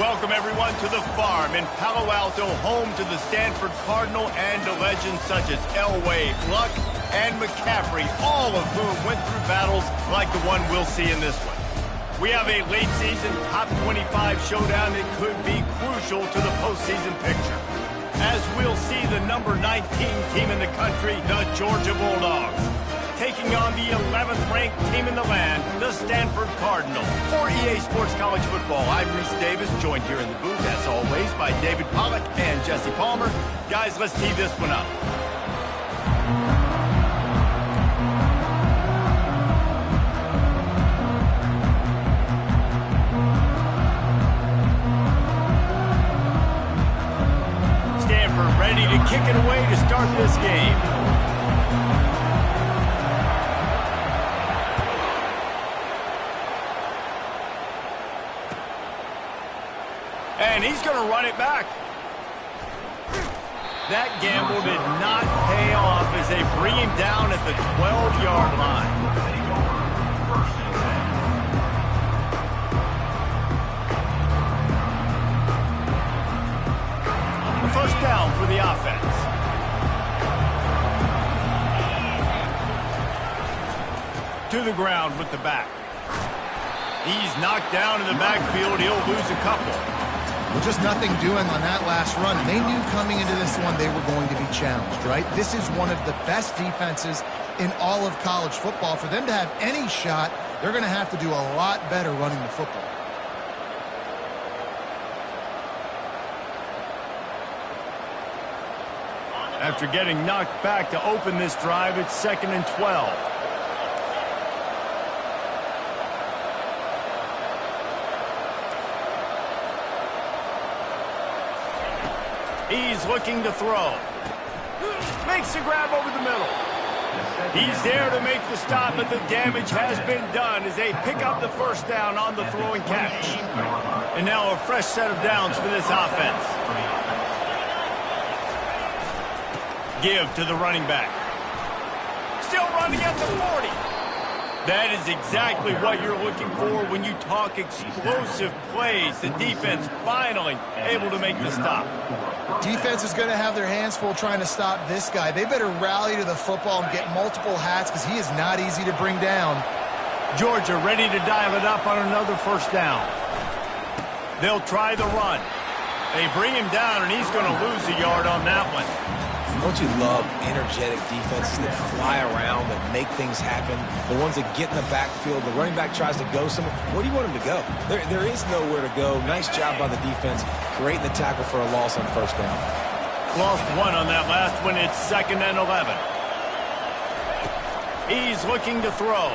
Welcome, everyone, to the farm in Palo Alto, home to the Stanford Cardinal and to legends such as Elway, Luck, and McCaffrey, all of whom went through battles like the one we'll see in this one. We have a late-season top 25 showdown that could be crucial to the postseason picture, as we'll see the number 19 team in the country, the Georgia Bulldogs, taking on the 11th ranked team in the land, the Stanford Cardinal. For EA Sports College Football, I'm Reese Davis, joined here in the booth, as always, by David Pollack and Jesse Palmer. Guys, let's tee this one up. Stanford ready to kick it away to start this game. And he's going to run it back. That gamble did not pay off as they bring him down at the 12-yard line. The first down for the offense. To the ground with the back. He's knocked down in the backfield. He'll lose a couple. Well, just nothing doing on that last run. They knew coming into this one they were going to be challenged, right? This is one of the best defenses in all of college football. For them to have any shot, they're going to have to do a lot better running the football. After getting knocked back to open this drive, it's 2nd and 12. He's looking to throw. Makes the grab over the middle. He's there to make the stop, but the damage has been done as they pick up the first down on the throw and catch. And now a fresh set of downs for this offense. Give to the running back. Still running at the 40. That is exactly what you're looking for when you talk explosive plays. The defense finally able to make the stop. Defense is going to have their hands full trying to stop this guy. They better rally to the football and get multiple hats because he is not easy to bring down. Georgia ready to dial it up on another first down. They'll try the run. They bring him down, and he's going to lose a yard on that one. Don't you love energetic defenses that fly around, that make things happen? The ones that get in the backfield, the running back tries to go somewhere. Where do you want him to go? There is nowhere to go. Nice job by the defense, creating the tackle for a loss on first down. Lost one on that last one. It's 2nd and 11. He's looking to throw.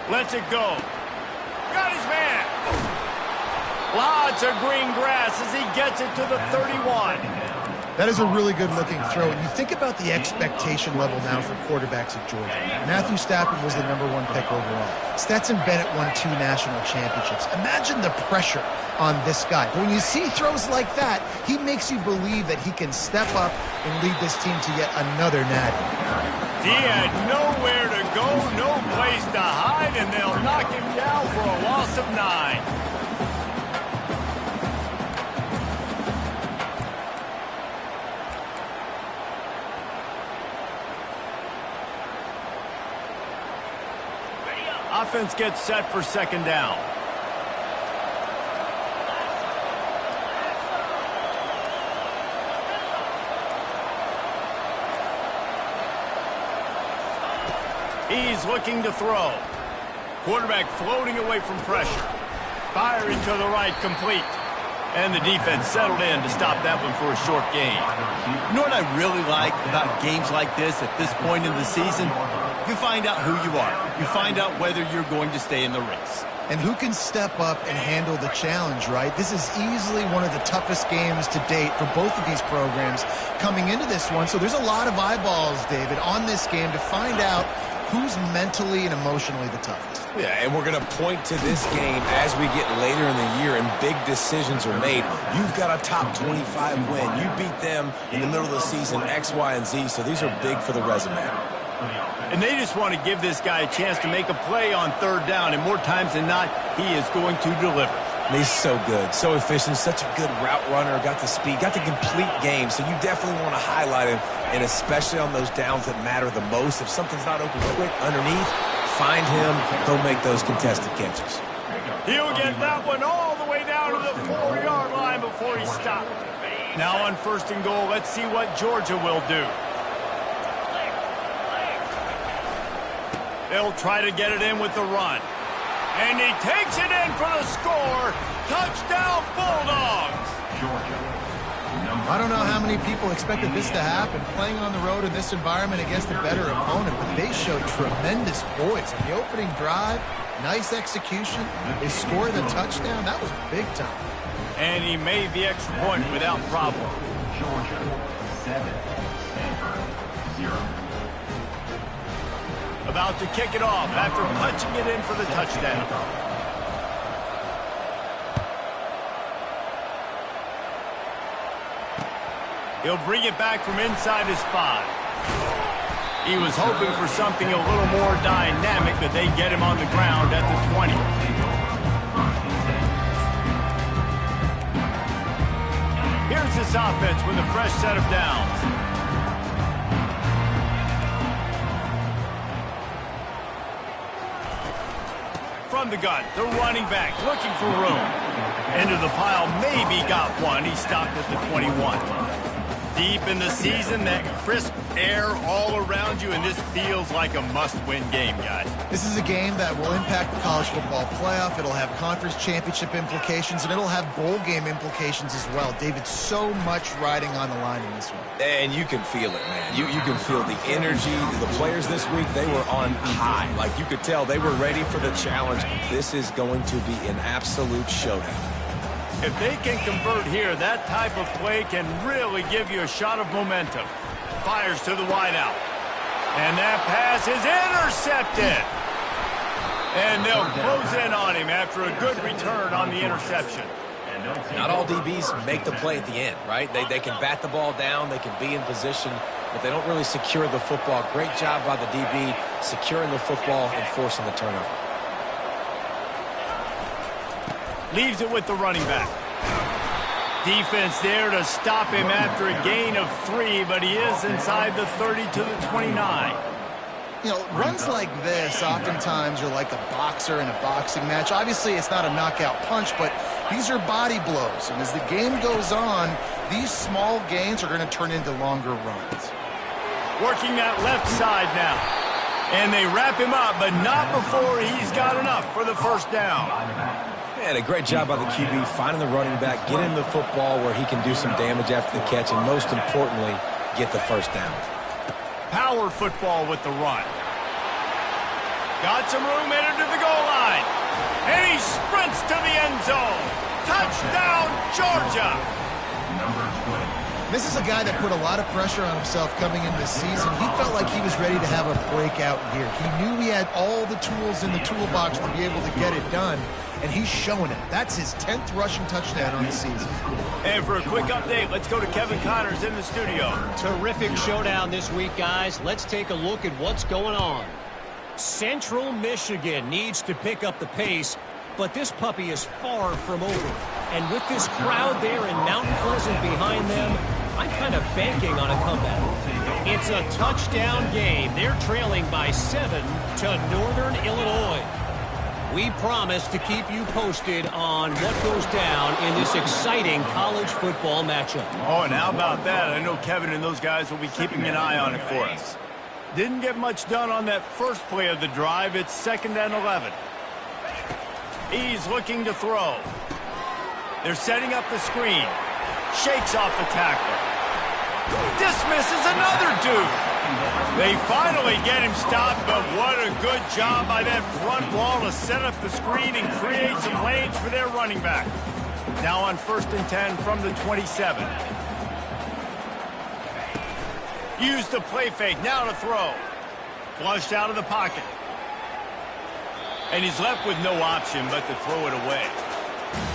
Lets it go. Got his man. Lots of green grass as he gets it to the 31. That is a really good-looking throw. And you think about the expectation level now for quarterbacks at Georgia. Matthew Stafford was the #1 pick overall. Stetson Bennett won 2 national championships. Imagine the pressure on this guy. But when you see throws like that, he makes you believe that he can step up and lead this team to yet another natty. He had nowhere to go, no place to hide, and they'll knock him down for a loss of 9. Offense gets set for 2nd down. He's looking to throw. Quarterback floating away from pressure. Firing to the right, complete. And the defense settled in to stop that one for a short gain. You know what I really like about games like this at this point in the season? You find out who you are. You find out whether you're going to stay in the race. And who can step up and handle the challenge, right? This is easily one of the toughest games to date for both of these programs coming into this one. So there's a lot of eyeballs, David, on this game to find out who's mentally and emotionally the toughest. Yeah, and we're going to point to this game as we get later in the year and big decisions are made. You've got a top 25 win. You beat them in the middle of the season, X, Y, and Z, so these are big for the resume. And they just want to give this guy a chance to make a play on 3rd down, and more times than not, he is going to deliver. And he's so good, so efficient, such a good route runner, got the speed, got the complete game. So you definitely want to highlight him, and especially on those downs that matter the most. If something's not open quick underneath, find him. He'll make those contested catches. He'll get that one all the way down to the 4-yard line before he stopped. Now on 1st and goal, let's see what Georgia will do. They'll try to get it in with the run. And he takes it in for the score. Touchdown, Bulldogs. I don't know how many people expected this to happen, playing on the road in this environment against a better opponent, but they showed tremendous poise. On the opening drive, nice execution. They scored the touchdown. That was big time. And he made the extra point without problem. Georgia 7, Stanford 0. About to kick it off after punching it in for the touchdown. He'll bring it back from inside his 5. He was hoping for something a little more dynamic, but they get him on the ground at the 20. Here's this offense with a fresh set of downs. From the gun, the running back looking for room. Into the pile, maybe got one. He stopped at the 21. Deep in the season, that crisp air all around you, and this feels like a must-win game, guys. This is a game that will impact the college football playoff. It'll have conference championship implications, and it'll have bowl game implications as well. David, so much riding on the line in this one. And you can feel it, man. You can feel the energy. The players this week, they were on high. Like, you could tell they were ready for the challenge. This is going to be an absolute showdown. If they can convert here, that type of play can really give you a shot of momentum. Fires to the wideout. And that pass is intercepted. And they'll close in on him after a good return on the interception. Not all DBs make the play at the end, right? They can bat the ball down, they can be in position, but they don't really secure the football. Great job by the DB securing the football and forcing the turnover. Leaves it with the running back. Defense there to stop him after a gain of 3, but he is inside the 30 to the 29. You know, runs like this oftentimes are like a boxer in a boxing match. Obviously, it's not a knockout punch, but these are body blows. And as the game goes on, these small gains are going to turn into longer runs. Working that left side now. And they wrap him up, but not before he's got enough for the first down. And a great job by the QB finding the running back, get him the football where he can do some damage after the catch, and most importantly, get the first down. Power football with the run. Got some room headed to the goal line. And he sprints to the end zone. Touchdown, Georgia. This is a guy that put a lot of pressure on himself coming into this season. He felt like he was ready to have a breakout year. He knew he had all the tools in the toolbox to be able to get it done, and he's showing it. That's his 10th rushing touchdown on the season. And for a quick update, let's go to Kevin Connors in the studio. Terrific showdown this week, guys. Let's take a look at what's going on. Central Michigan needs to pick up the pace, but this puppy is far from over. And with this crowd there in Mount Pleasant behind them, I'm kind of banking on a comeback. It's a touchdown game. They're trailing by 7 to Northern Illinois. We promise to keep you posted on what goes down in this exciting college football matchup. Oh, and how about that? I know Kevin and those guys will be keeping an eye on it for us. Didn't get much done on that first play of the drive. It's 2nd and 11. He's looking to throw. They're setting up the screen. Shakes off the tackler. Dismisses another dude. They finally get him stopped, but what a good job by that front wall to set up the screen and create some lanes for their running back. Now on 1st and 10 from the 27. Use the play fake, now to throw. Flushed out of the pocket. And he's left with no option but to throw it away.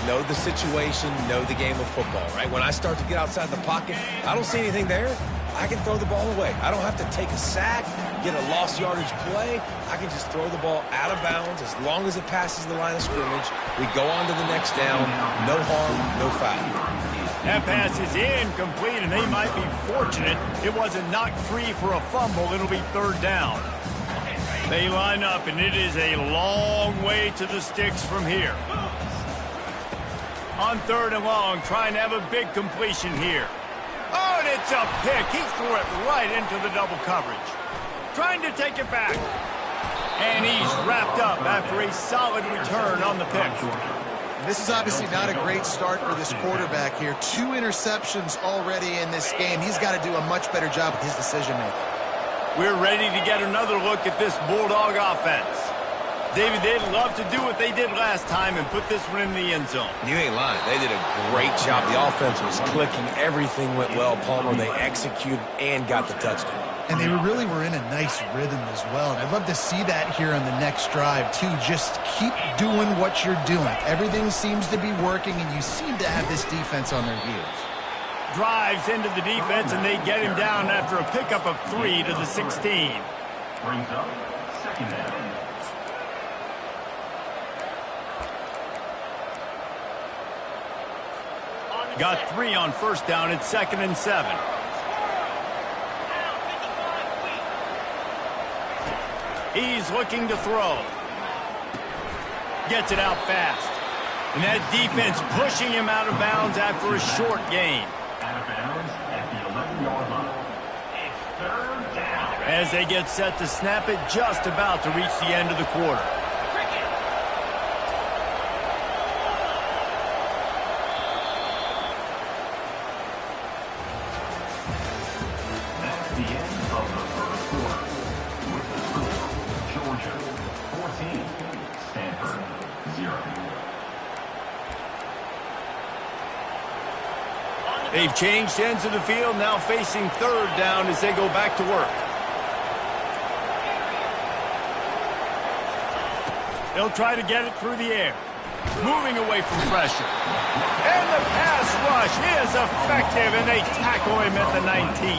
Know the situation, know the game of football, right? When I start to get outside the pocket, I don't see anything there. I can throw the ball away. I don't have to take a sack, get a lost yardage play. I can just throw the ball out of bounds as long as it passes the line of scrimmage. We go on to the next down. No harm, no foul. That pass is incomplete, and they might be fortunate it wasn't knocked free for a fumble. It'll be third down. They line up, and it is a long way to the sticks from here. On third and long, trying to have a big completion here. Oh, and it's a pick. He threw it right into the double coverage. Trying to take it back. And he's wrapped up after a solid return on the pick. This is obviously not a great start for this quarterback here. 2 interceptions already in this game. He's got to do a much better job with his decision-making. We're ready to get another look at this Bulldog offense. David, they'd love to do what they did last time and put this one in the end zone. You ain't lying. They did a great job. The offense was clicking. Everything went well, Palmer. They executed and got the touchdown. And they really were in a nice rhythm as well. And I'd love to see that here on the next drive, too. Just keep doing what you're doing. Everything seems to be working, and you seem to have this defense on their heels. Drives into the defense, and they get him down after a pickup of 3 to the 16. Brings up second down. Got 3 on first down. It's 2nd and 7. He's looking to throw. Gets it out fast. And that defense pushing him out of bounds after a short gain. Out of bounds at the 11-yard line. It's third down. As they get set to snap it, just about to reach the end of the quarter. That's the end of the first quarter. With the score, Georgia 14, Stanford 0. They've changed ends of the field, now facing third down as they go back to work. They'll try to get it through the air. Moving away from pressure. And the pass rush is effective, and they tackle him at the 19.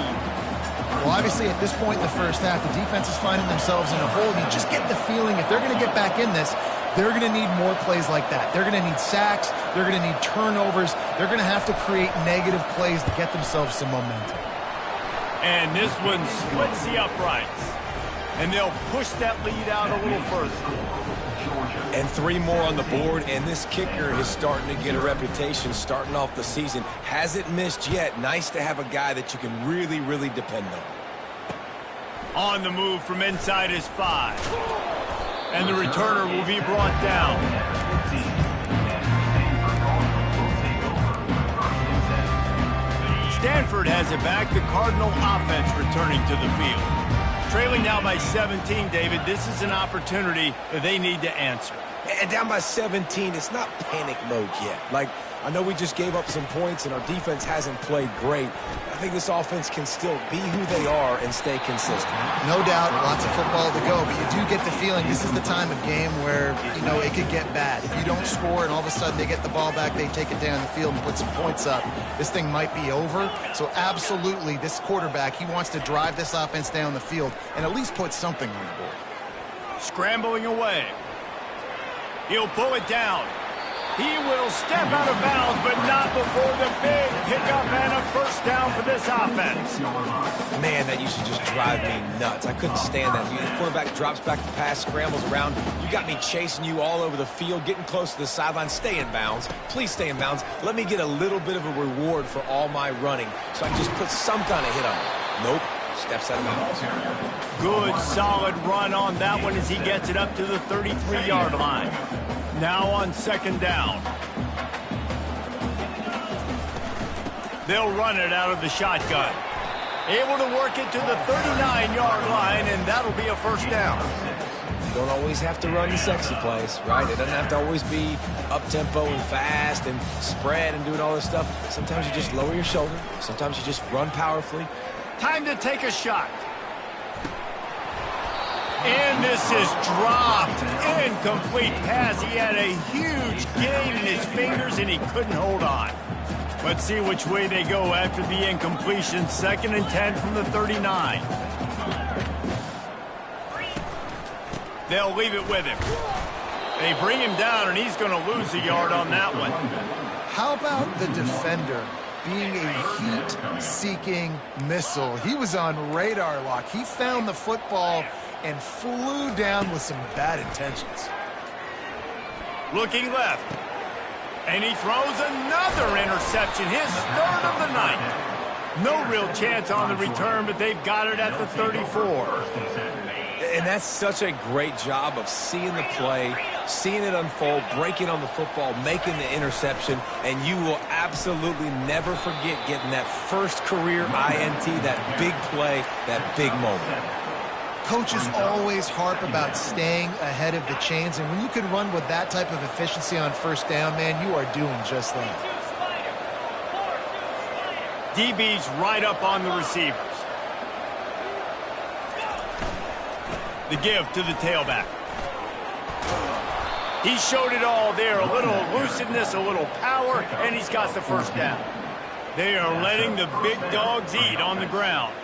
Well, obviously, at this point in the first half, the defense is finding themselves in a hole. You just get the feeling if they're going to get back in this, they're going to need more plays like that. They're going to need sacks. They're going to need turnovers. They're going to have to create negative plays to get themselves some momentum. And this one splits the uprights. And they'll push that lead out a little further. And 3 more on the board, and this kicker is starting to get a reputation starting off the season. Hasn't missed yet. Nice to have a guy that you can really, really depend on. On the move from inside his 5. And the returner will be brought down. Stanford has it back. The Cardinal offense returning to the field. Trailing now by 17, David. This is an opportunity that they need to answer. And down by 17, it's not panic mode yet. Like, I know we just gave up some points and our defense hasn't played great. I think this offense can still be who they are and stay consistent. No doubt, lots of football to go, but you do get the feeling this is the time of game where, you know, it could get bad. If you don't score and all of a sudden they get the ball back, they take it down the field and put some points up, this thing might be over. So absolutely, this quarterback, he wants to drive this offense down the field and at least put something on the board. Scrambling away. He'll pull it down. He will step out of bounds, but not before the big pickup and a first down for this offense. Man, that used to just drive me nuts. I couldn't stand that. The quarterback drops back to pass, scrambles around. You got me chasing you all over the field, getting close to the sideline. Stay in bounds. Please stay in bounds. Let me get a little bit of a reward for all my running so I can just put some kind of hit on it. Nope. Steps out of bounds. Good, solid run on that one as he gets it up to the 33-yard line. Now on second down. They'll run it out of the shotgun. Able to work it to the 39-yard line, and that'll be a first down. You don't always have to run the sexy plays, right? It doesn't have to always be up-tempo and fast and spread and doing all this stuff. Sometimes you just lower your shoulder. Sometimes you just run powerfully. Time to take a shot. And this is dropped. Incomplete pass. He had a huge gain in his fingers, and he couldn't hold on. Let's see which way they go after the incompletion. 2nd and 10 from the 39. They'll leave it with him. They bring him down, and he's going to lose a yard on that one. How about the defender being a heat-seeking missile? He was on radar lock. He found the football and flew down with some bad intentions. Looking left. And he throws another interception, his 3rd of the night. No real chance on the return, but they've got it at the 34. And that's such a great job of seeing the play, seeing it unfold, breaking on the football, making the interception, and you will absolutely never forget getting that first career INT, that big play, that big moment. Coaches always harp about staying ahead of the chains, and when you can run with that type of efficiency on 1st down, man, you are doing just that. DB's right up on the receivers. The give to the tailback. He showed it all there. A little elusiveness, a little power, and he's got the 1st down. They are letting the big dogs eat on the ground.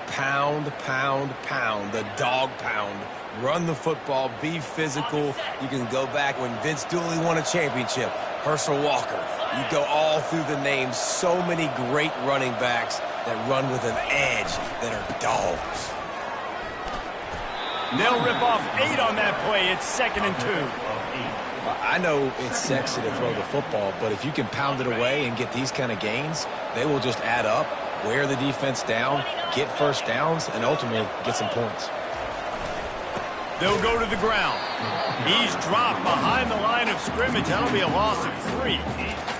Pound, pound, pound, the dog pound. Run the football, be physical. You can go back when Vince Dooley won a championship, Herschel Walker. You go all through the names. So many great running backs that run with an edge that are dogs. They'll rip off 8 on that play. It's 2nd and 2. I know it's sexy to throw the football, but if you can pound it away and get these kind of gains, they will just add up, wear the defense down, get 1st downs, and ultimately get some points. They'll go to the ground. He's dropped behind the line of scrimmage. That'll be a loss of 3.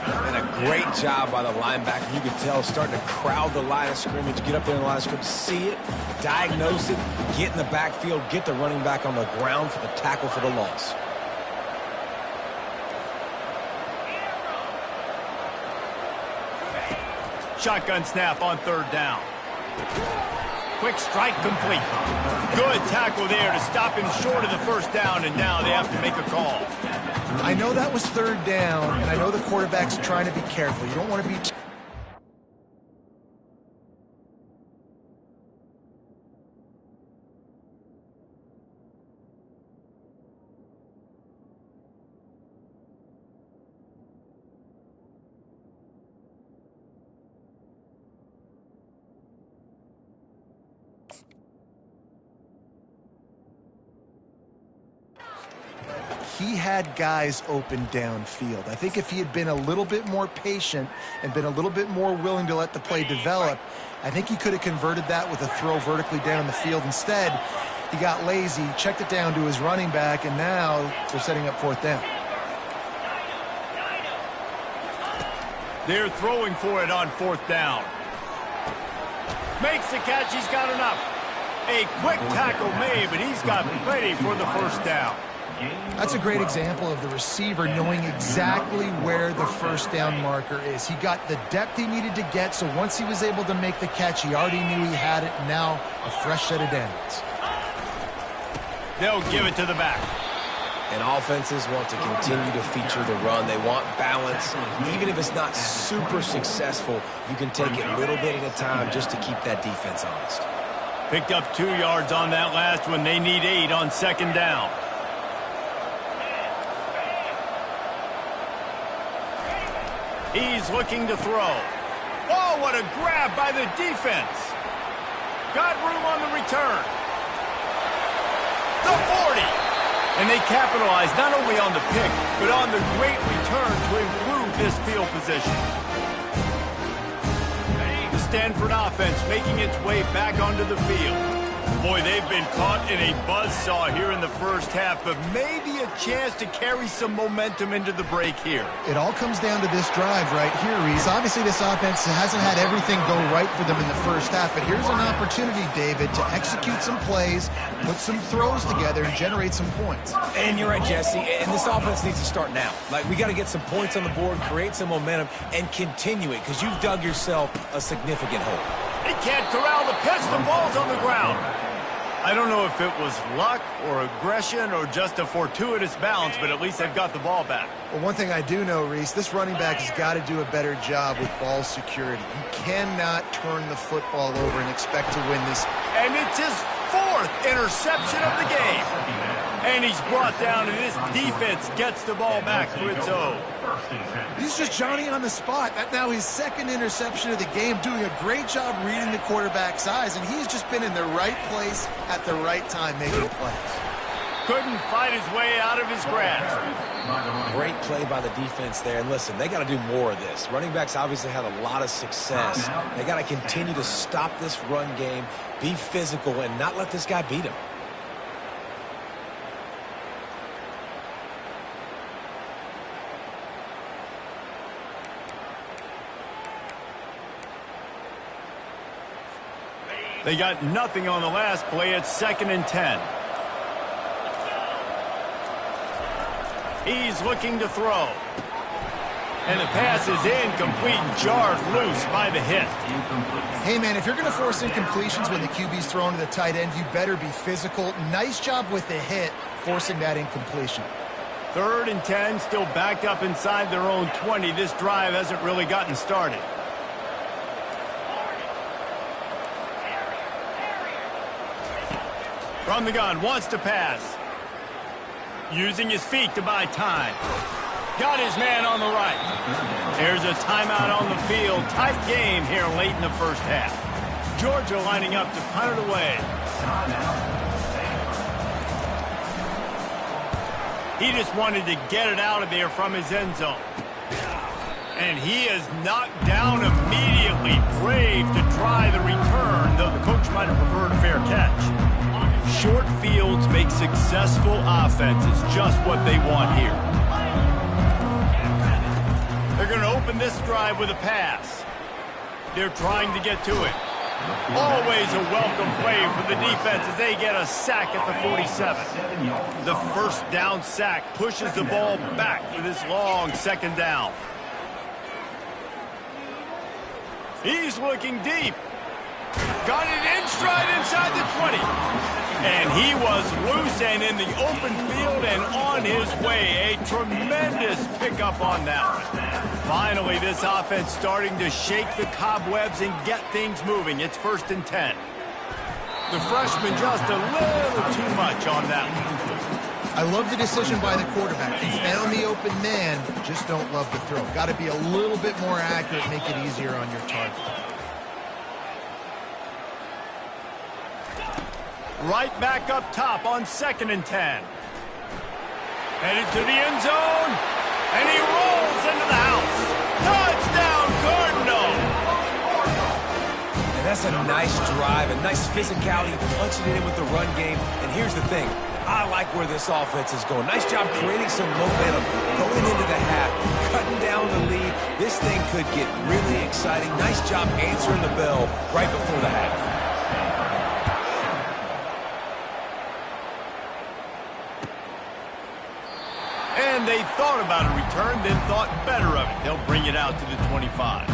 And a great job by the linebacker. You can tell starting to crowd the line of scrimmage, get up there in the line of scrimmage, see it, diagnose it, get in the backfield, get the running back on the ground for the tackle for the loss. Shotgun snap on 3rd down. Quick strike complete. Good tackle there to stop him short of the 1st down, and now they have to make a call. I know that was 3rd down, and I know the quarterback's trying to be careful. You don't want to be... He had guys open downfield. I think if he had been a little bit more patient and been a little bit more willing to let the play develop, I think he could have converted that with a throw vertically down the field. Instead, he got lazy, checked it down to his running back, and now they're setting up 4th down. They're throwing for it on 4th down. Makes the catch. He's got enough. A quick tackle made, but he's got plenty for the 1st down. That's a great example of the receiver knowing exactly where the 1st down marker is. He got the depth he needed to get, so once he was able to make the catch, he already knew he had it. Now a fresh set of downs. They'll give it to the back. And offenses want to continue to feature the run. They want balance. Even if it's not super successful, you can take it little bit at a time just to keep that defense honest. Picked up 2 yards on that last one. They need 8 on 2nd down. He's looking to throw. Oh, what a grab by the defense. Got room on the return. The 40. And they capitalize not only on the pick, but on the great return to improve this field position. The Stanford offense making its way back onto the field. Boy, they've been caught in a buzzsaw here in the 1st half, but maybe a chance to carry some momentum into the break here. It all comes down to this drive right here, Reese. Obviously, this offense hasn't had everything go right for them in the 1st half, but here's an opportunity, David, to execute some plays, put some throws together, and generate some points. And you're right, Jesse, and this offense needs to start now. Like, we got to get some points on the board, create some momentum, and continue it, because you've dug yourself a significant hole. They can't corral the pitch. The ball's on the ground. I don't know if it was luck or aggression or just a fortuitous bounce, but at least they've got the ball back. Well, one thing I do know, Reese, this running back has got to do a better job with ball security. You cannot turn the football over and expect to win this. And it's his 4th interception of the game. And he's brought down, and this defense gets the ball back for its own. He's just Johnny on the spot. That's now his 2nd interception of the game, doing a great job reading the quarterback's eyes, and he's just been in the right place at the right time making plays. Couldn't fight his way out of his grasp. Great play by the defense there. And listen, they got to do more of this. Running backs obviously had a lot of success. They got to continue to stop this run game, be physical, and not let this guy beat him. They got nothing on the last play. It's 2nd and 10. He's looking to throw. And the pass is incomplete, jarred loose by the hit. Hey, man, if you're going to force incompletions when the QB's thrown to the tight end, you better be physical. Nice job with the hit, forcing that incompletion. 3rd and 10, still backed up inside their own 20. This drive hasn't really gotten started. From the gun, wants to pass. Using his feet to buy time. Got his man on the right. There's a timeout on the field. Tight game here late in the first half. Georgia lining up to punt it away. He just wanted to get it out of there from his end zone. And he is knocked down immediately. Brave to try the return, though the coach might have preferred a fair catch. Short fields make successful offenses, just what they want here. They're going to open this drive with a pass. They're trying to get to it. Always a welcome play for the defense as they get a sack at the 47. The 1st down sack pushes the ball back for this long 2nd down. He's looking deep. Got it in stride inside the 20. And he was loose and in the open field and on his way. A tremendous pickup on that one. Finally, this offense starting to shake the cobwebs and get things moving. It's 1st and 10. The freshman just a little too much on that one. I love the decision by the quarterback. He found the open man, just don't love the throw. Got to be a little bit more accurate, make it easier on your target. Right back up top on 2nd and 10. Headed to the end zone. And he rolls into the house. Touchdown, Cardinal! And that's a nice drive, a nice physicality, punching it in with the run game. And here's the thing. I like where this offense is going. Nice job creating some momentum going into the half, cutting down the lead. This thing could get really exciting. Nice job answering the bell right before the half. And they thought about a return, then thought better of it. They'll bring it out to the 25.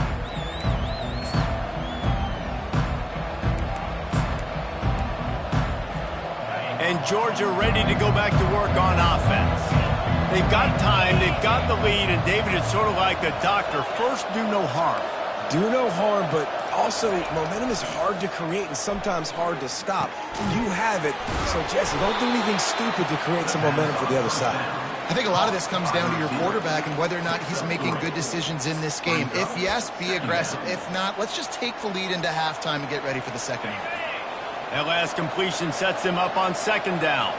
And Georgia ready to go back to work on offense. They've got time, they've got the lead, and David is sort of like a doctor. First, do no harm. Do no harm, but also momentum is hard to create and sometimes hard to stop. You have it, so Jesse, don't do anything stupid to create some momentum for the other side. I think a lot of this comes down to your quarterback and whether or not he's making good decisions in this game. If yes, be aggressive. If not, let's just take the lead into halftime and get ready for the second half. That last completion sets him up on 2nd down.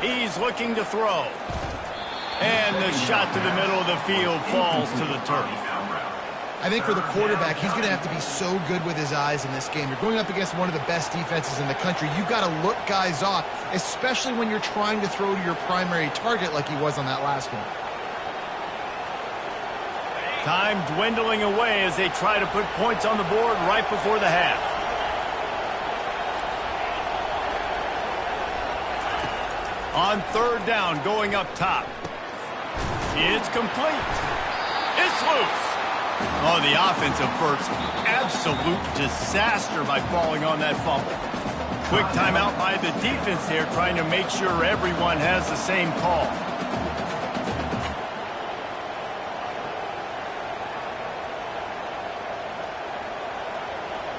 He's looking to throw. And the shot to the middle of the field falls to the turf. I think for the quarterback, he's going to have to be so good with his eyes in this game. You're going up against one of the best defenses in the country. You've got to look guys off, especially when you're trying to throw to your primary target like he was on that last one. Time dwindling away as they try to put points on the board right before the half. On 3rd down, going up top. It's complete. It's loose. Oh, the offense averts absolute disaster by falling on that fumble. Quick timeout by the defense there, trying to make sure everyone has the same call.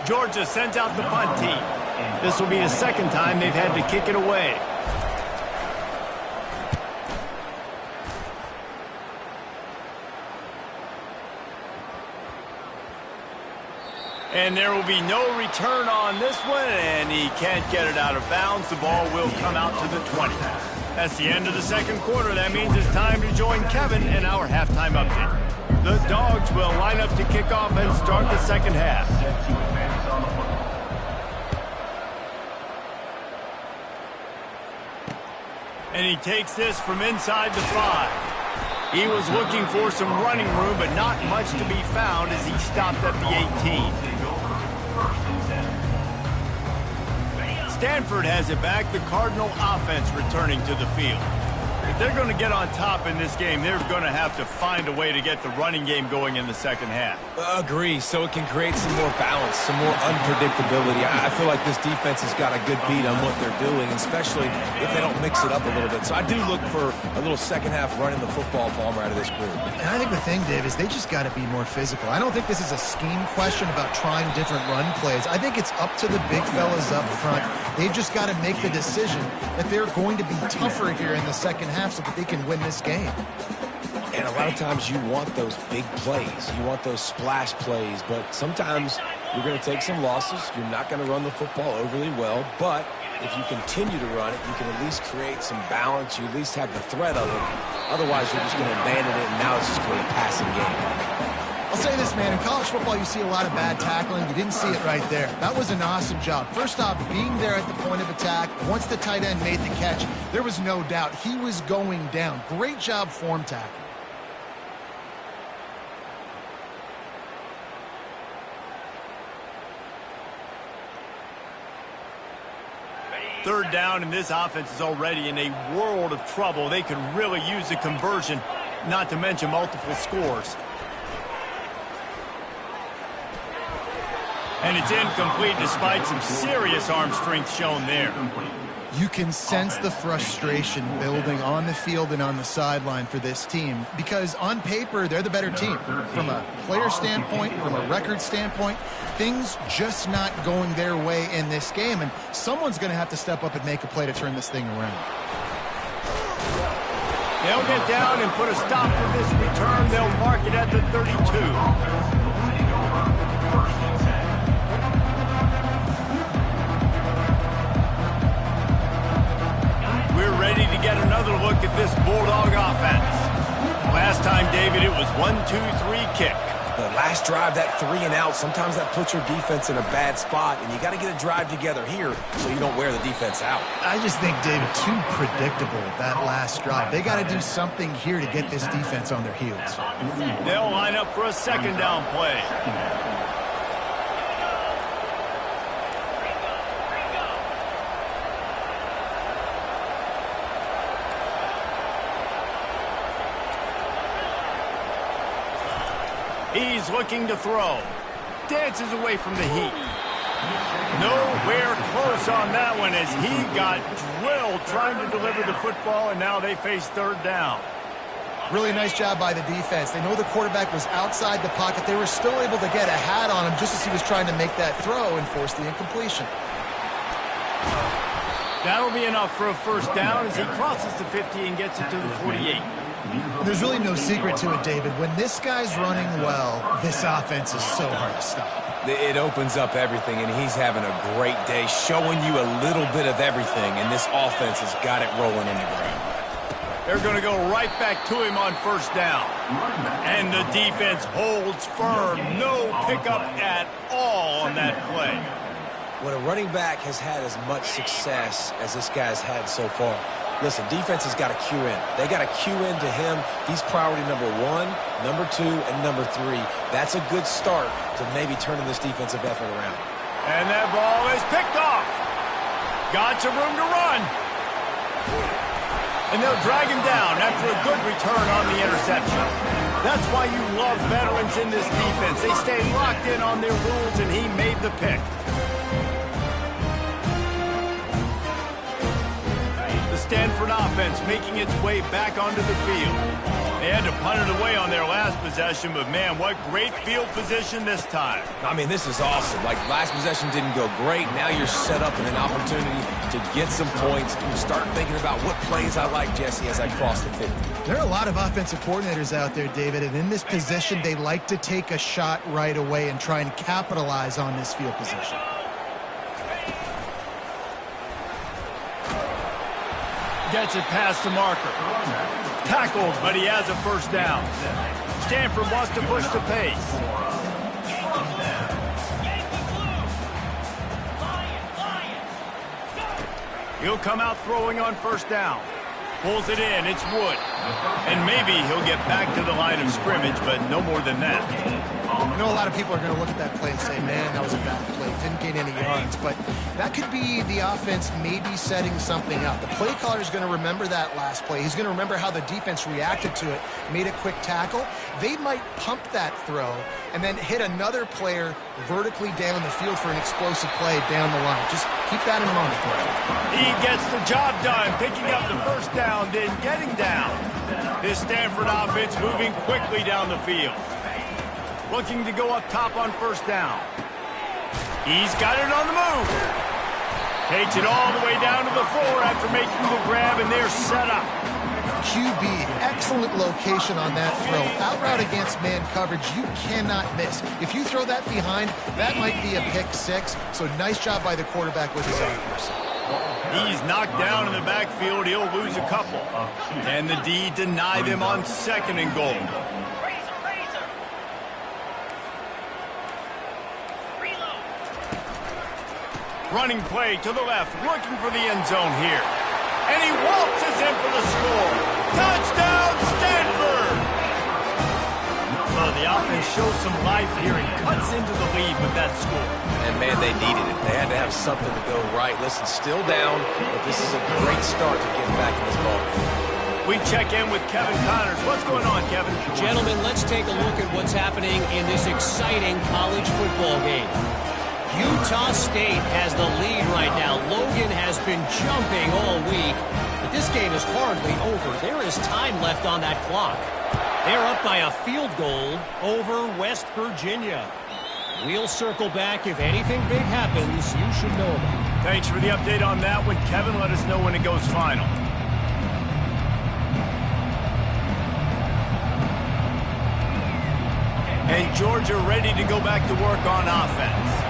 Georgia sends out the punt team. This will be the second time they've had to kick it away. And there will be no return on this one, and he can't get it out of bounds. The ball will come out to the 20. That's the end of the second quarter. That means it's time to join Kevin in our halftime update. The Dogs will line up to kick off and start the second half. And he takes this from inside the 5. He was looking for some running room, but not much to be found as he stopped at the 18. Stanford has it back. The Cardinal offense returning to the field. If they're going to get on top in this game, they're going to have to find a way to get the running game going in the second half. Agree, so it can create some more balance, some more unpredictability. I feel like this defense has got a good beat on what they're doing, especially if they don't mix it up a little bit. So I do look for a little second half running the football Palmer out of this group. And I think the thing, Dave, is they just got to be more physical. I don't think this is a scheme question about trying different run plays. I think it's up to the big fellas up front. They've just got to make the decision that they're going to be tougher here in the second half so that they can win this game. And a lot of times you want those big plays. You want those splash plays. But sometimes you're going to take some losses. You're not going to run the football overly well. But if you continue to run it, you can at least create some balance. You at least have the threat of it. Otherwise, you're just going to abandon it, and now it's just going to be a passing game. I'll say this, man. In college football, you see a lot of bad tackling. You didn't see it right there. That was an awesome job. First off, being there at the point of attack. Once the tight end made the catch, there was no doubt he was going down. Great job form tackling. Third down, and this offense is already in a world of trouble. They could really use a conversion, not to mention multiple scores. And it's incomplete despite some serious arm strength shown there. You can sense the frustration building on the field and on the sideline for this team because on paper, they're the better team. From a player standpoint, from a record standpoint, things just not going their way in this game, and someone's going to have to step up and make a play to turn this thing around. They'll get down and put a stop to this return. They'll mark it at the 32. We're ready to get another look at this Bulldog offense. Last time, David, it was 1-2-3 kick. The last drive, that 3 and out, sometimes that puts your defense in a bad spot, and you got to get a drive together here so you don't wear the defense out. I just think, David, too predictable, that last drive. They got to do something here to get this defense on their heels. They'll line up for a second down play. He's looking to throw. Dances away from the heat. Nowhere close on that one as he got drilled trying to deliver the football, and now they face third down. Really nice job by the defense. They know the quarterback was outside the pocket. They were still able to get a hat on him just as he was trying to make that throw and force the incompletion. That'll be enough for a first down as he crosses the 50 and gets it to the 48. There's really no secret to it, David. When this guy's running well, this offense is so hard to stop. It opens up everything, and he's having a great day, showing you a little bit of everything, and this offense has got it rolling in the ground. They're going to go right back to him on first down. And the defense holds firm. No pickup at all on that play. When a running back has had as much success as this guy's had so far, listen, defense has got to cue in. They got to cue in to him. He's priority number 1, number 2, and number 3. That's a good start to maybe turning this defensive effort around. And that ball is picked off. Got some room to run. And they'll drag him down after a good return on the interception. That's why you love veterans in this defense. They stay locked in on their rules, and he made the pick. The Stanford offense making its way back onto the field. They had to punt it away on their last possession, but man, what great field position this time. I mean, this is awesome. Like, last possession didn't go great. Now you're set up with an opportunity to get some points. Start thinking about what plays I like, Jesse, as I cross the 50. There are a lot of offensive coordinators out there, David, and in this position, they like to take a shot right away and try and capitalize on this field position. Gets it past the marker. Tackled, but he has a first down. Stanford wants to push the pace. He'll come out throwing on first down. Pulls it in, it's Wood. And maybe he'll get back to the line of scrimmage, but no more than that. I know a lot of people are going to look at that play and say, man, that was a bad play. Didn't gain any yards. But that could be the offense maybe setting something up. The play caller is going to remember that last play. He's going to remember how the defense reacted to it, made a quick tackle. They might pump that throw and then hit another player vertically down the field for an explosive play down the line. Just keep that in mind. He gets the job done, picking up the first down, then getting down. This Stanford offense moving quickly down the field. Looking to go up top on first down. He's got it on the move. Takes it all the way down to the floor after making the grab, and they're set up. QB, excellent location on that throw. Out route against man coverage, you cannot miss. If you throw that behind, that might be a pick six. So nice job by the quarterback with his accuracy. He's knocked down in the backfield. He'll lose a couple. And the D deny them on second and goal. Running play to the left, looking for the end zone here. And he waltzes in for the score. Touchdown, Stanford! So the offense shows some life here and cuts into the lead with that score. And, man, they needed it. They had to have something to go right. Listen, still down, but this is a great start to getting back in this ballgame. We check in with Kevin Connors. What's going on, Kevin? Gentlemen, let's take a look at what's happening in this exciting college football game. Utah State has the lead right now. Logan has been jumping all week, but this game is hardly over. There is time left on that clock. They're up by a field goal over West Virginia. We'll circle back. If anything big happens, you should know about it. Thanks for the update on that one, Kevin. Let us know when it goes final. And Georgia ready to go back to work on offense.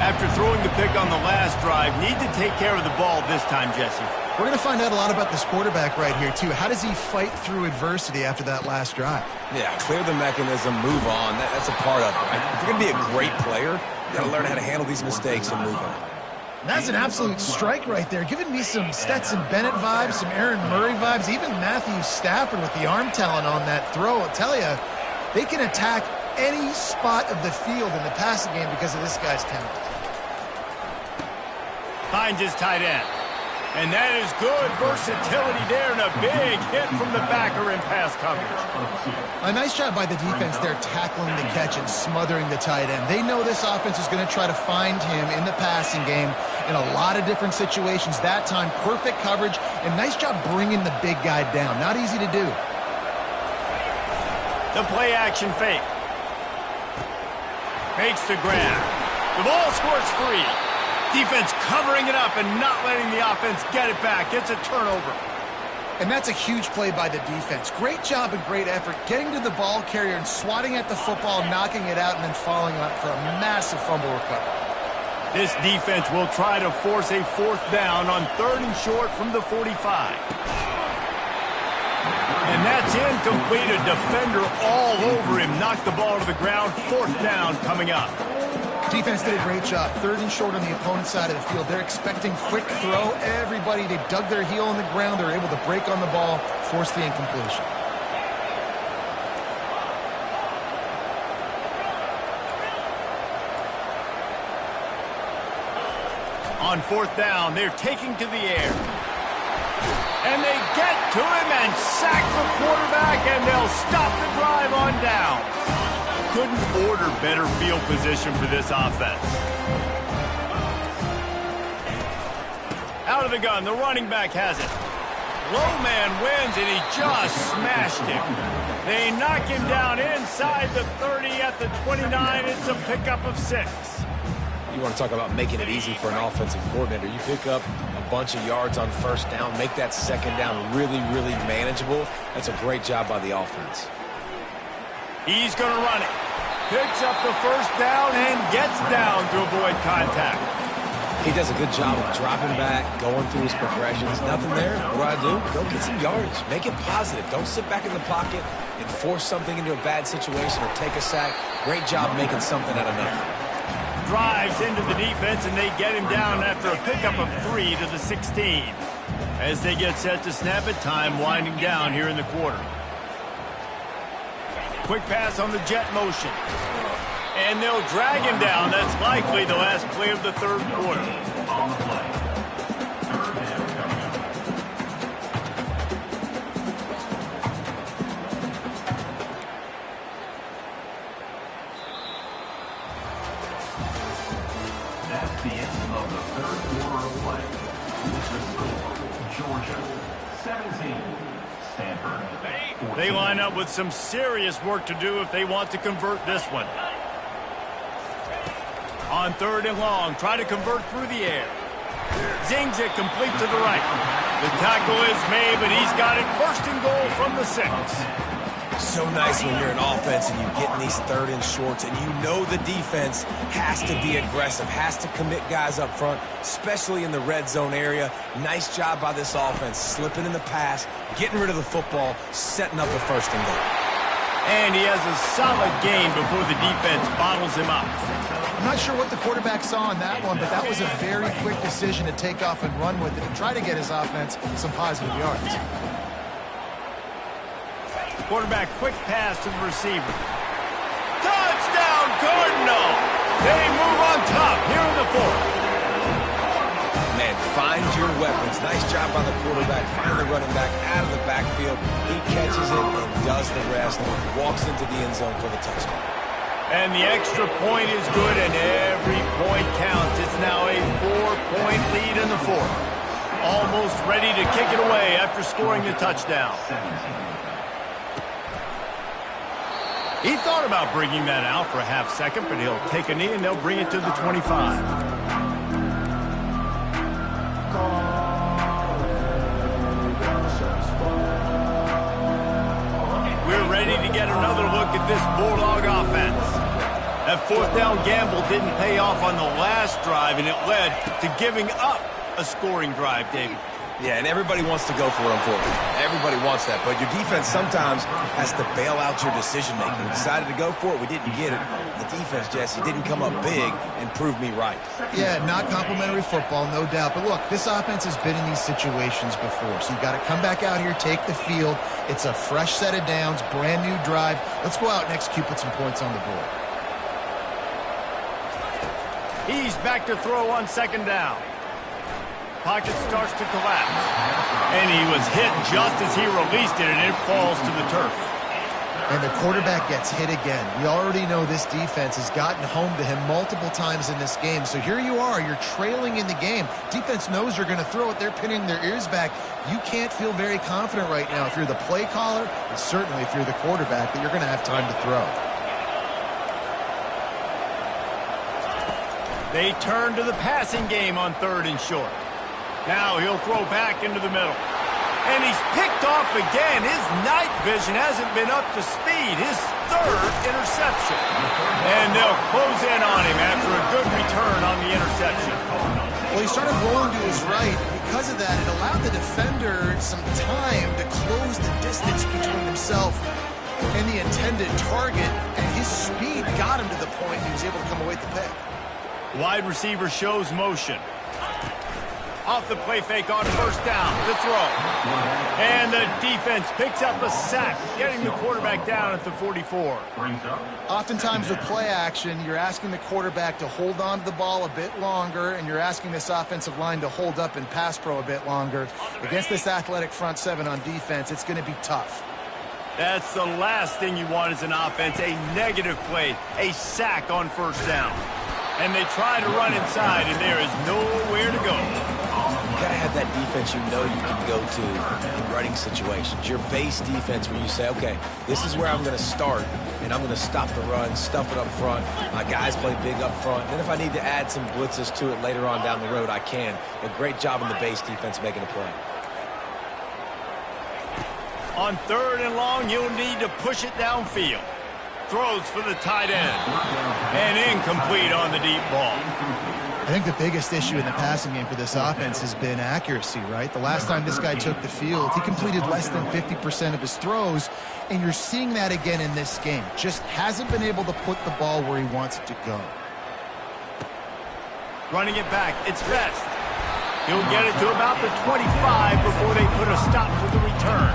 After throwing the pick on the last drive, need to take care of the ball this time, Jesse. We're going to find out a lot about this quarterback right here, too. How does he fight through adversity after that last drive? Yeah, clear the mechanism, move on. That's a part of it, right? If you're going to be a great player, you got to learn how to handle these mistakes and move on. That's an absolute strike right there, giving me some Stetson Bennett vibes, some Aaron Murray vibes, even Matthew Stafford with the arm talent on that throw. I'll tell you, they can attack any spot of the field in the passing game because of this guy's talent. Finds his tight end. And that is good versatility there and a big hit from the backer in pass coverage. A nice job by the defense there tackling the catch and smothering the tight end. They know this offense is going to try to find him in the passing game in a lot of different situations. That time, perfect coverage and nice job bringing the big guy down. Not easy to do. The play action fake. Makes the grab. The ball squirts free. Defense covering it up and not letting the offense get it back. It's a turnover. And that's a huge play by the defense. Great job and great effort getting to the ball carrier and swatting at the football, knocking it out, and then following up for a massive fumble recovery. This defense will try to force a fourth down on 3rd and short from the 45. And that's incomplete. A defender all over him. Knocked the ball to the ground. 4th down coming up. Defense did a great job. 3rd and short on the opponent's side of the field. They're expecting quick throw. Everybody, they dug their heel in the ground. They're able to break on the ball, force the incompletion. On 4th down, they're taking to the air. And they get to him and sack the quarterback, and they'll stop the drive on down. Couldn't order better field position for this offense. Out of the gun, the running back has it. Low man wins, and he just smashed him. They knock him down inside the 30 at the 29. It's a pickup of 6. You want to talk about making it easy for an offensive coordinator. You pick up a bunch of yards on first down, make that second down really, really manageable. That's a great job by the offense. He's going to run it. Picks up the first down and gets down to avoid contact. He does a good job of dropping back, going through his progressions. Nothing there. What do? Go get some yardage. Make it positive. Don't sit back in the pocket and force something into a bad situation or take a sack. Great job making something out of nothing. Drives into the defense, and they get him down after a pickup of 3 to the 16. As they get set to snap it, time winding down here in the quarter. Quick pass on the jet motion. And they'll drag him down. That's likely the last play of the third quarter. On the play. Third down coming up. That's the end of the third quarter of play. The score, Georgia 17, Stanford 14. They line up with some serious work to do if they want to convert this one. On 3rd and long, try to convert through the air. Zings it complete to the right. The tackle is made, but he's got it first and goal from the 6. So nice when you're an offense and you get in these 3rd and shorts and you know the defense has to be aggressive, has to commit guys up front, especially in the red zone area. Nice job by this offense, slipping in the pass, getting rid of the football, setting up the first and goal. And he has a solid game before the defense bottles him up. I'm not sure what the quarterback saw on that one, but that was a very quick decision to take off and run with it and try to get his offense some positive yards. Quarterback quick pass to the receiver. Touchdown, Cardinal! They move on top here in the 4th. Man, find your weapons. Nice job by the quarterback. Find the running back out of the backfield. He catches it and does the rest and walks into the end zone for the touchdown. And the extra point is good, and every point counts. It's now a 4-point lead in the 4th. Almost ready to kick it away after scoring the touchdown. He thought about bringing that out for a half second, but he'll take a knee, and they'll bring it to the 25. We're ready to get another look at this Bulldog offense. That 4th down gamble didn't pay off on the last drive, and it led to giving up a scoring drive, David. Yeah, and everybody wants to go for it, unfortunately. Everybody wants that, but your defense sometimes has to bail out your decision-making. We decided to go for it. We didn't get it. The defense, Jesse, didn't come up big and prove me right. Yeah, not complimentary football, no doubt. But look, this offense has been in these situations before, so you got to come back out here, take the field. It's a fresh set of downs, brand new drive. Let's go out and execute, put some points on the board. He's back to throw on 2nd down. Pocket starts to collapse. And he was hit just as he released it, and it falls to the turf. And the quarterback gets hit again. We already know this defense has gotten home to him multiple times in this game. So here you are, you're trailing in the game. Defense knows you're going to throw it. They're pinning their ears back. You can't feel very confident right now if you're the play caller, and certainly if you're the quarterback, that you're going to have time to throw. They turn to the passing game on 3rd and short. Now he'll throw back into the middle. And he's picked off again. His night vision hasn't been up to speed. His 3rd interception. And they'll close in on him after a good return on the interception. Well, he started rolling to his right. Because of that, it allowed the defender some time to close the distance between himself and the intended target. And his speed got him to the point he was able to come away with the pick. Wide receiver shows motion. Off the play fake on first down, the throw. And the defense picks up a sack, getting the quarterback down at the 44. Oftentimes with play action, you're asking the quarterback to hold on to the ball a bit longer, and you're asking this offensive line to hold up in pass pro a bit longer. Against this athletic front seven on defense, it's going to be tough. That's the last thing you want as an offense, a negative play, a sack on first down. And they try to run inside, and there is nowhere to go. You gotta have that defense you know you can go to in running situations. Your base defense where you say, okay, this is where I'm gonna start, and I'm gonna stop the run, stuff it up front. My guys play big up front. Then if I need to add some blitzes to it later on down the road, I can. But great job in the base defense making a play. On 3rd and long, you'll need to push it downfield. Throws for the tight end. And incomplete on the deep ball. I think the biggest issue in the passing game for this offense has been accuracy, right? The last time this guy took the field, he completed less than 50% of his throws, and you're seeing that again in this game. Just hasn't been able to put the ball where he wants it to go. Running it back, it's Best. He'll get it to about the 25 before they put a stop to the return.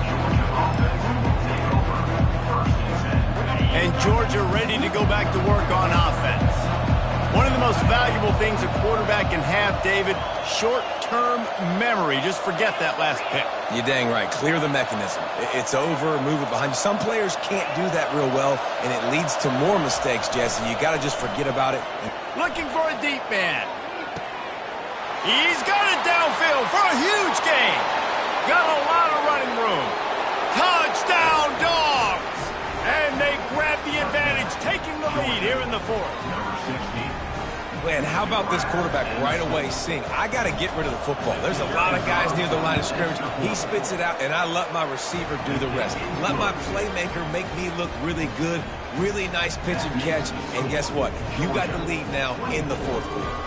And Georgia ready to go back to work on offense. One of the most valuable things a quarterback can have, David, short-term memory. Just forget that last pick. You're dang right. Clear the mechanism. It's over, move it behind you. Some players can't do that real well, and it leads to more mistakes, Jesse. You got to just forget about it. Looking for a deep man. He's got it downfield for a huge gain. Got a lot of running room. Touchdown, Dogs! And they grab the advantage, taking the lead here in the 4th. Man, how about this quarterback right away seeing, I got to get rid of the football. There's a lot of guys near the line of scrimmage. He spits it out, and I let my receiver do the rest. Let my playmaker make me look really good, really nice pitch and catch. And guess what? You got the lead now in the 4th quarter.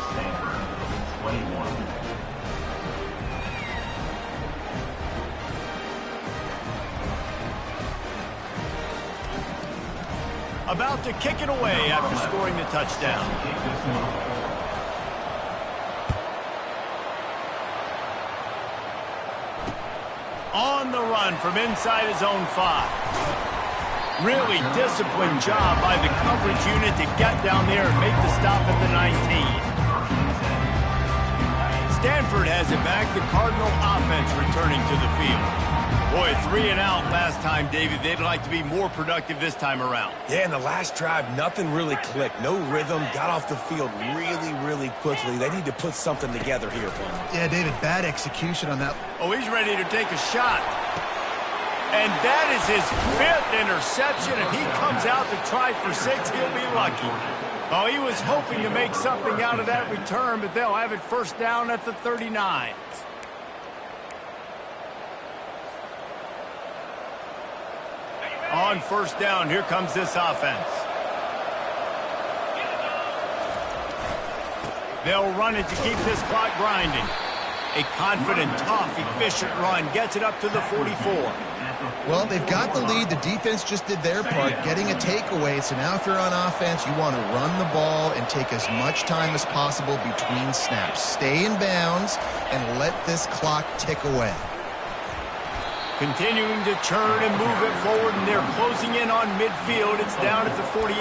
About to kick it away after scoring the touchdown. On the run from inside his own 5. Really disciplined job by the coverage unit to get down there and make the stop at the 19. Stanford has it back. The Cardinal offense returning to the field. Boy, 3 and out last time, David. They'd like to be more productive this time around. Yeah, in the last drive, nothing really clicked. No rhythm, got off the field really, really quickly. They need to put something together here. Yeah, David, bad execution on that. Oh, he's ready to take a shot. And that is his 5th interception. If he comes out to try for 6, he'll be lucky. Oh, he was hoping to make something out of that return, but they'll have it first down at the 39. On first down, here comes this offense. They'll run it to keep this clock grinding. A confident, tough, efficient run gets it up to the 44. Well, they've got the lead. The defense just did their part, getting a takeaway. So now if you're on offense, you want to run the ball and take as much time as possible between snaps. Stay in bounds and let this clock tick away. Continuing to churn and move it forward, and they're closing in on midfield. It's down at the 48.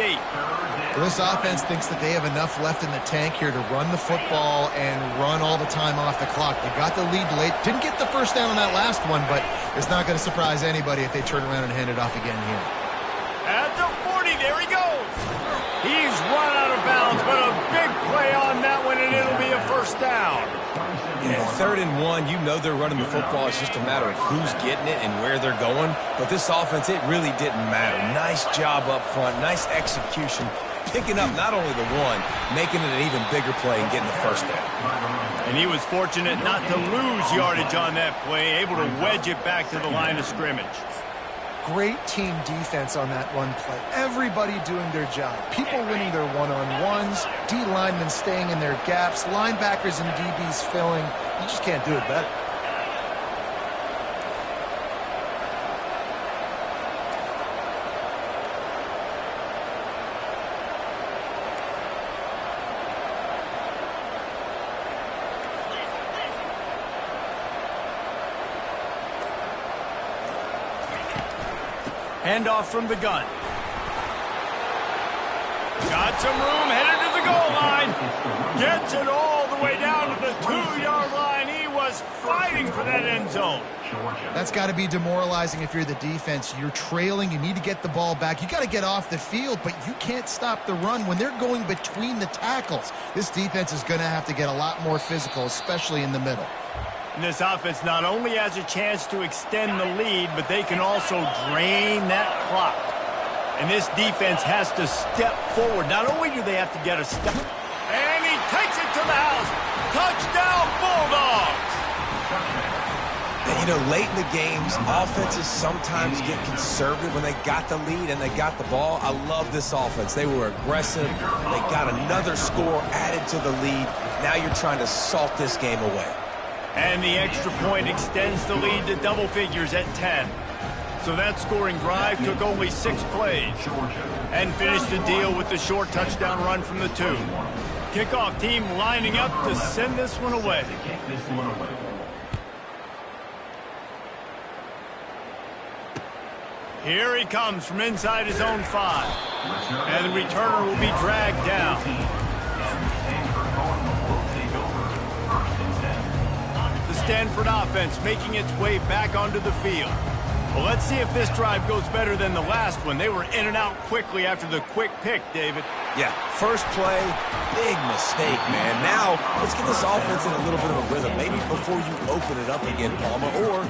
Well, this offense thinks that they have enough left in the tank here to run the football and run all the time off the clock. They got the lead late. Didn't get the first down on that last one, but it's not going to surprise anybody if they turn around and hand it off again here. At the 40, there he goes. He's run out of bounds, but a big play on that one, and it'll be a first down. Yeah, 3rd and 1, you know they're running the football. It's just a matter of who's getting it and where they're going. But this offense, it really didn't matter. Nice job up front, nice execution. Picking up not only the one, making it an even bigger play and getting the first down. And he was fortunate not to lose yardage on that play, able to wedge it back to the line of scrimmage. Great team defense on that one play. Everybody doing their job. People winning their one-on-ones, D linemen staying in their gaps, linebackers and DBs filling. You just can't do it better. Handoff from the gun. Got some room, headed to the goal line. Gets it all the way down to the 2-yard line. He was fighting for that end zone. That's got to be demoralizing if you're the defense. You're trailing. You need to get the ball back. You got to get off the field, but you can't stop the run when they're going between the tackles. This defense is going to have to get a lot more physical, especially in the middle. And this offense not only has a chance to extend the lead, but they can also drain that clock. And this defense has to step forward. Not only do they have to get a step, and he takes it to the house. Touchdown, Bulldogs! And, you know, late in the games, offenses sometimes get conservative when they got the lead and they got the ball. I love this offense. They were aggressive. They got another score added to the lead. Now you're trying to salt this game away. And the extra point extends the lead to double figures at 10. So that scoring drive took only 6 plays and finished the deal with the short touchdown run from the 2. Kickoff team lining up to send this one away. Here he comes from inside his own 5. And the returner will be dragged down. The Stanford offense making its way back onto the field. Well, let's see if this drive goes better than the last one. They were in and out quickly after the quick pick, David. Yeah, first play, big mistake, man. Now, let's get this offense in a little bit of a rhythm. Maybe before you open it up again, Palmer, or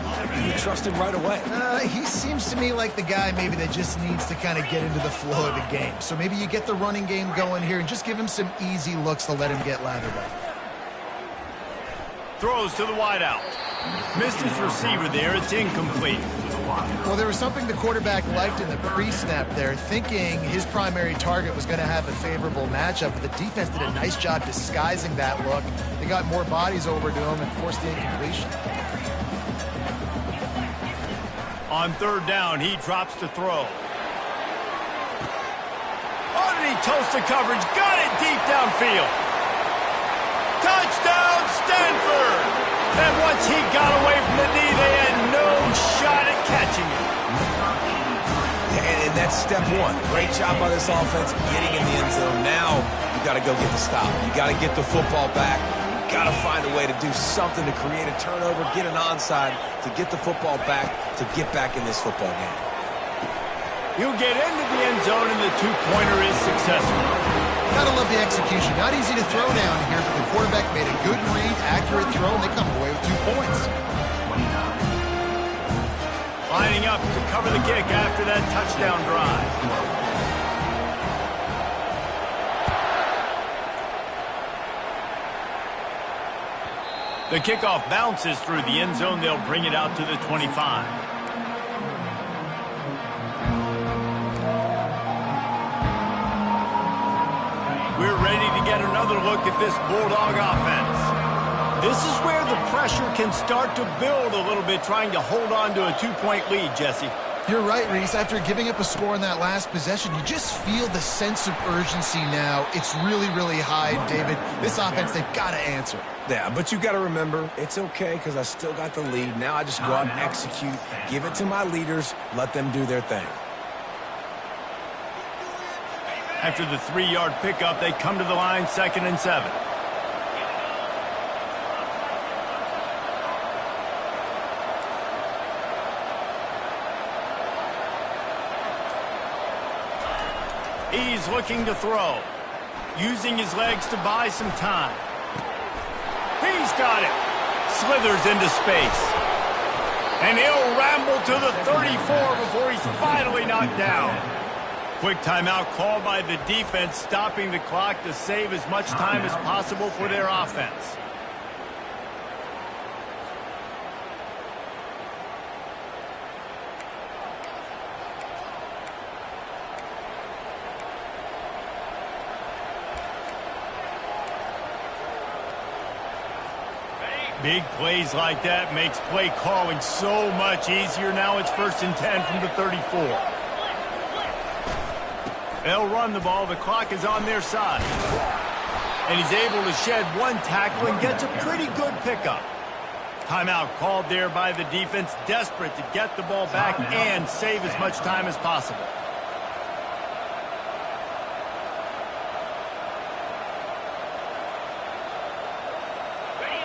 you trust him right away. He seems to me like the guy maybe that just needs to kind of get into the flow of the game. So maybe you get the running game going here and just give him some easy looks to let him get lathered up. Throws to the wideout. Missed his receiver there. It's incomplete. Well, there was something the quarterback liked in the pre-snap there, thinking his primary target was going to have a favorable matchup, but the defense did a nice job disguising that look. They got more bodies over to him and forced the incompletion. On 3rd down, he drops to throw. Underneath toasted coverage, got it deep downfield. Touchdown, Stanford! And once he got away from the knee, they had no shot at catching it. And that's step 1. Great job by this offense getting in the end zone. Now you got to go get the stop. You got to get the football back. You got to find a way to do something to create a turnover, get an onside, to get the football back, to get back in this football game. He'll get into the end zone, and the 2-pointer is successful. Gotta love the execution. Not easy to throw down here, but the quarterback made a good read, accurate throw, and they come away with 2 points. Lining up to cover the kick after that touchdown drive. The kickoff bounces through the end zone. They'll bring it out to the 25. We're ready to get another look at this Bulldog offense. This is where the pressure can start to build a little bit, trying to hold on to a 2-point lead, Jesse. You're right, Reese. After giving up a score in that last possession, you just feel the sense of urgency now. It's really, really high, David. This offense, they've got to answer. Yeah, but you got to remember, it's okay because I still got the lead. Now I just go out and execute, give it to my leaders, let them do their thing. After the 3-yard pickup, they come to the line, 2nd and 7. He's looking to throw, using his legs to buy some time. He's got it. Slithers into space. And he'll ramble to the 34 before he's finally knocked down. Quick timeout called by the defense, stopping the clock to save as much time as possible for their offense. Big plays like that makes play calling so much easier. Now it's 1st and 10 from the 34. They'll run the ball. The clock is on their side. And he's able to shed 1 tackle and gets a pretty good pickup. Timeout called there by the defense, desperate to get the ball back and save as much time as possible.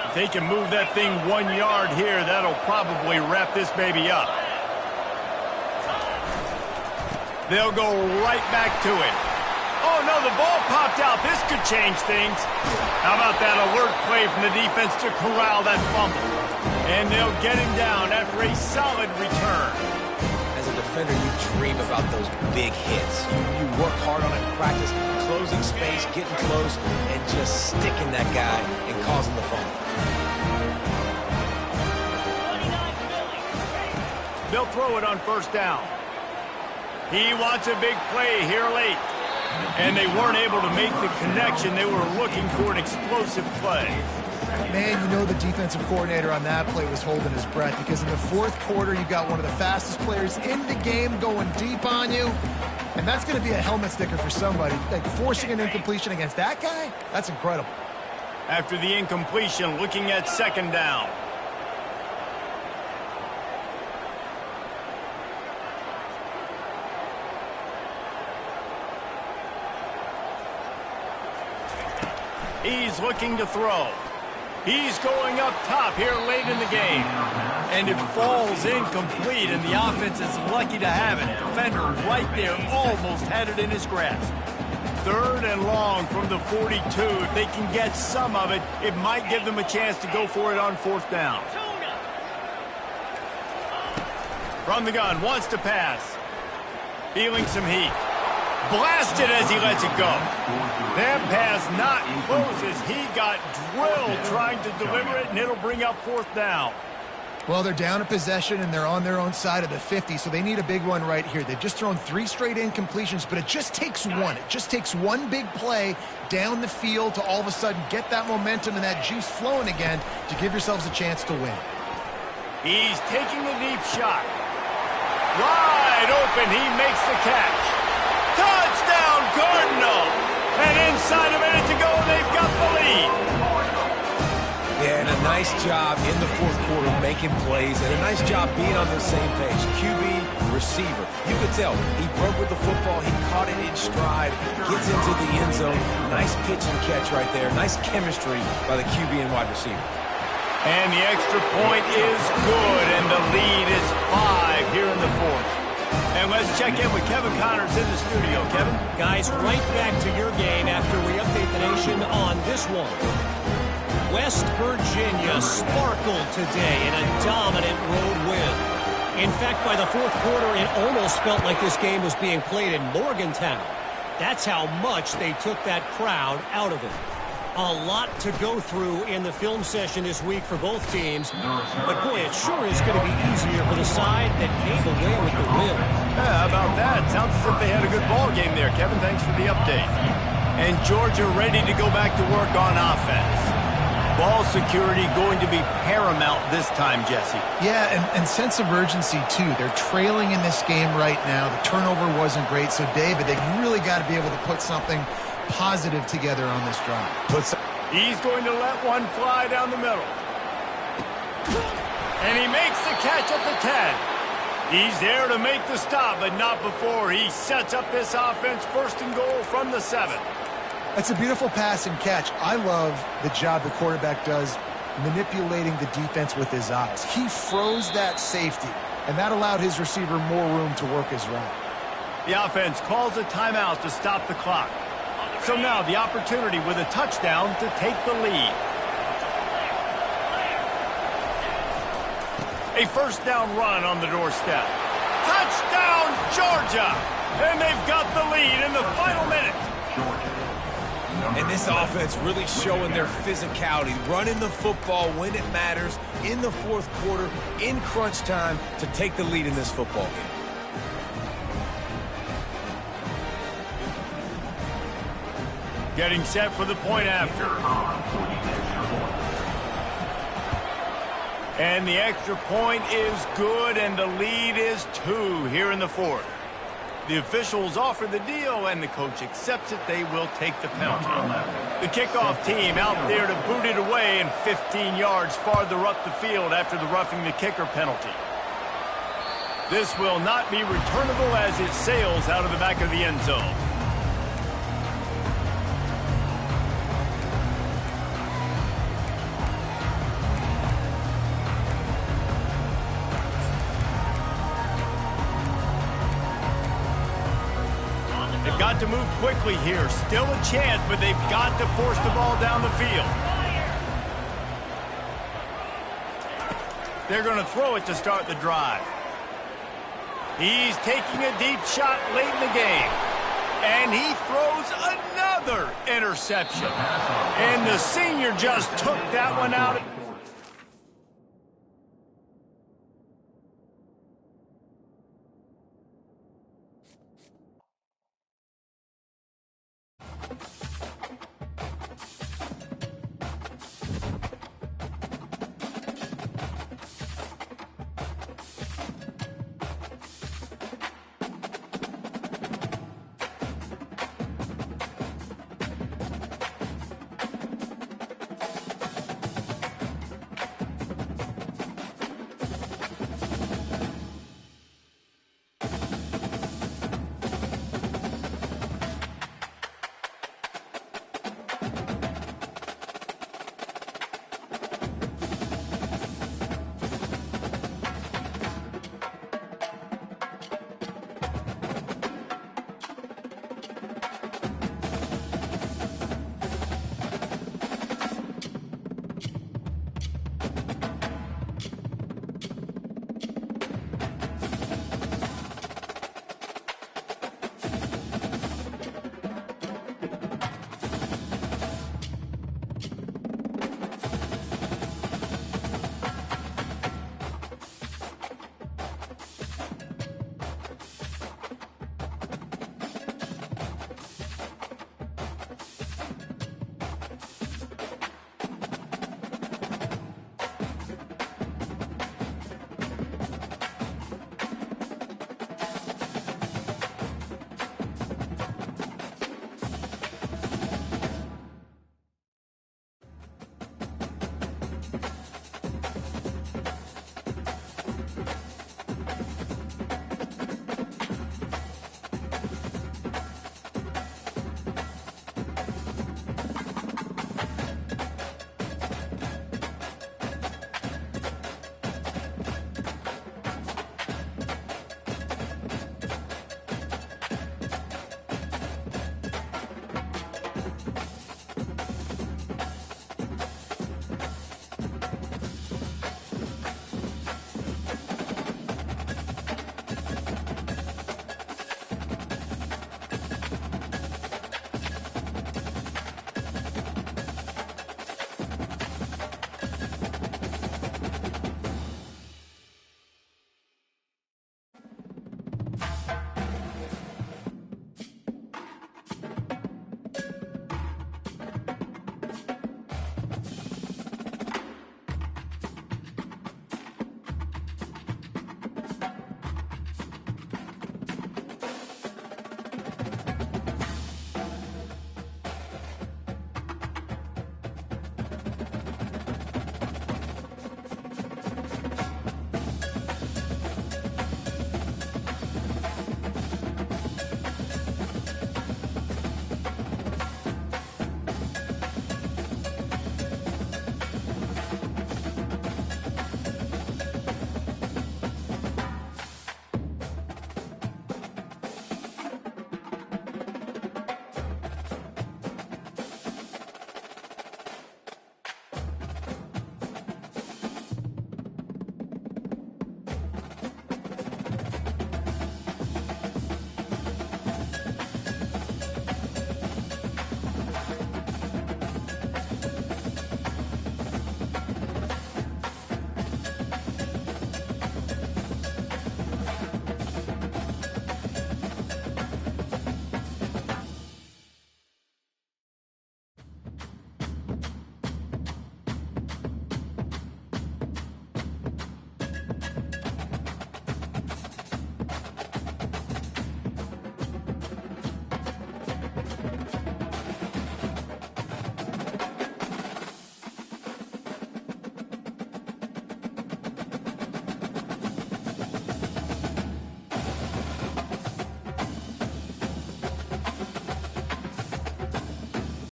If they can move that thing 1 yard here, that'll probably wrap this baby up. They'll go right back to it. Oh, no, the ball popped out. This could change things. How about that alert play from the defense to corral that fumble? And they'll get him down after a solid return. As a defender, you dream about those big hits. You work hard on it in practice, closing space, getting close, and just sticking that guy and causing the fumble. They'll throw it on first down. He wants a big play here late. And they weren't able to make the connection. They were looking for an explosive play. Man, you know the defensive coordinator on that play was holding his breath, because in the fourth quarter, you got one of the fastest players in the game going deep on you. And that's going to be a helmet sticker for somebody. Like, forcing an incompletion against that guy, that's incredible. After the incompletion, looking at second down. He's looking to throw. He's going up top here late in the game. And it falls incomplete, and the offense is lucky to have it. Defender right there almost had it in his grasp. 3rd and long from the 42. If they can get some of it, it might give them a chance to go for it on 4th down. From the gun, wants to pass. Feeling some heat. Blasted as he lets it go. That pass not close as he got drilled trying to deliver it, and it'll bring up 4th down. Well, they're down a possession, and they're on their own side of the 50, so they need a big one right here. They've just thrown 3 straight incompletions, but it just takes one. It just takes one big play down the field to all of a sudden get that momentum and that juice flowing again to give yourselves a chance to win. He's taking the deep shot. Wide open, he makes the catch. Touchdown, Cardinal! And inside a minute to go, they've got the lead. Yeah, and a nice job in the fourth quarter making plays, and a nice job being on the same page. QB, receiver. You could tell he broke with the football, he caught it in stride, gets into the end zone. Nice pitch and catch right there. Nice chemistry by the QB and wide receiver. And the extra point is good, and the lead is 5 here in the fourth. And let's check in with Kevin Connors in the studio. Kevin? Guys, right back to your game after we update the nation on this one. West Virginia sparkled today in a dominant road win. In fact, by the fourth quarter, it almost felt like this game was being played in Morgantown. That's how much they took that crowd out of it. A lot to go through in the film session this week for both teams. But, boy, it sure is going to be easier for the side that came away with the win. Yeah, how about that? Sounds as if they had a good ball game there, Kevin. Thanks for the update. And Georgia ready to go back to work on offense. Ball security going to be paramount this time, Jesse. Yeah, and sense of urgency, too. They're trailing in this game right now. The turnover wasn't great. So, David, they've really got to be able to put something positive together on this drive. He's going to let one fly down the middle. And he makes the catch at the 10. He's there to make the stop, but not before he sets up this offense 1st and goal from the 7. That's a beautiful pass and catch. I love the job the quarterback does manipulating the defense with his eyes. He froze that safety, and that allowed his receiver more room to work his route. The offense calls a timeout to stop the clock. So now the opportunity with a touchdown to take the lead. A 1st down run on the doorstep. Touchdown, Georgia! And they've got the lead in the final minute. And this offense really showing their physicality, running the football when it matters, in the fourth quarter, in crunch time, to take the lead in this football game. Getting set for the point after. And the extra point is good, and the lead is 2 here in the fourth. The officials offer the deal, and the coach accepts it. They will take the penalty. The kickoff team out there to boot it away and 15 yards farther up the field after the roughing the kicker penalty. This will not be returnable as it sails out of the back of the end zone. They've got to move quickly here. Still a chance, but they've got to force the ball down the field. They're going to throw it to start the drive. He's taking a deep shot late in the game. And he throws another interception. And the senior just took that one out.